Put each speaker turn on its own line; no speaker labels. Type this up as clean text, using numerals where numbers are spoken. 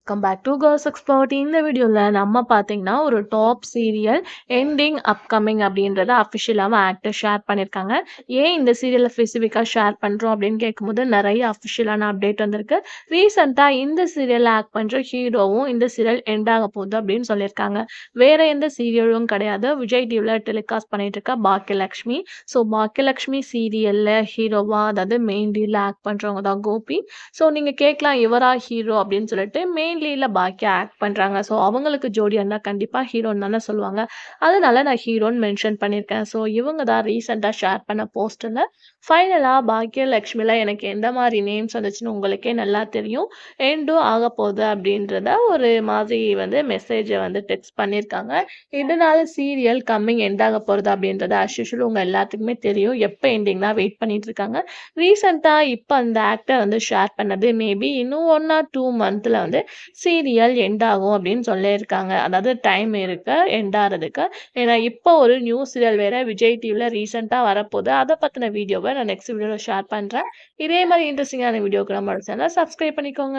Welcome back to girls expert. இந்த வீடியோவில் நம்ம பார்த்தீங்கன்னா ஒரு டாப் சீரியல் எண்டிங் அப்கமிங் அப்படின்றத அஃபிஷியலாக ஆக்டர் ஷேர் பண்ணியிருக்காங்க. ஏன் இந்த சீரியலை ஸ்பெசிஃபிக்காக ஷேர் பண்ணுறோம் அப்படின்னு கேட்கும்போது நிறைய அஃபிஷியலான அப்டேட் வந்திருக்கு. ரீசெண்டாக இந்த சீரியலில் ஆக்ட் பண்ணுற ஹீரோவும் இந்த சீரியல் எண்ட் ஆக போகுது அப்படின்னு சொல்லியிருக்காங்க. வேற எந்த சீரியலும் கிடையாது, விஜய் டிவியில் டெலிகாஸ்ட் பண்ணிட்டு இருக்க பாக்கியலக்ஷ்மி. ஸோ பாக்கியலக்ஷ்மி சீரியலில் ஹீரோவா, அதாவது மெயின் லீடில் ஆக்ட் பண்ணுறவங்க தான் கோபி. ஸோ நீங்கள் கேட்கலாம் இவரா ஹீரோ அப்படின்னு சொல்லிட்டு. மெயின் லீடில் பாக்கியா ஆக்ட் பண்ணுறாங்க. ஸோ அவங்களுக்கு ஜோடியாக இருந்தால் கண்டிப்பாக ஹீரோன்னு தானே சொல்லுவாங்க. அதனால நான் ஹீரோன்னு மென்ஷன் பண்ணியிருக்கேன். ஸோ இவங்க தான் ரீசெண்டாக ஷேர் பண்ண போஸ்டரில் ஃபைனலாக பாக்கியலக்ஷ்மியில் எனக்கு எந்த மாதிரி நேம்ஸ் வந்துச்சுன்னு உங்களுக்கே நல்லா தெரியும். எண்டும் ஆக போகுது அப்படின்றத ஒரு மாதிரி மெசேஜை டெக்ஸ்ட் பண்ணியிருக்காங்க. இதனால சீரியல் கம்மிங் எண்ட் ஆக போகிறது அப்படின்றத அஸ்யூஷுவல் உங்கள் எல்லாத்துக்குமே தெரியும். எப்போ எண்டிங் தான் வெயிட் பண்ணிட்டு இருக்காங்க. ரீசெண்டாக இப்போ அந்த ஆக்டர் ஷேர் பண்ணது மேபி இன்னும் 1 or 2 மந்த்தில் சீரியல் எண்ட் ஆகும் அப்படின்னு சொல்லியிருக்காங்க. அதாவது டைம் இருக்கு எண்ட் ஆகிறதுக்கு. ஏன்னா இப்போ ஒரு நியூ சீரியல் வேற விஜய் டிவியில் ரீசெண்டாக வரப்போகுது. அதை பற்றின வீடியோவை நான் நெக்ஸ்ட் வீடியோவில் ஷேர் பண்ணுறேன். இதே மாதிரி இன்ட்ரெஸ்டிங்கான வீடியோக்கு நம்ம சேனலை சப்ஸ்கிரைப் பண்ணிக்கோங்க.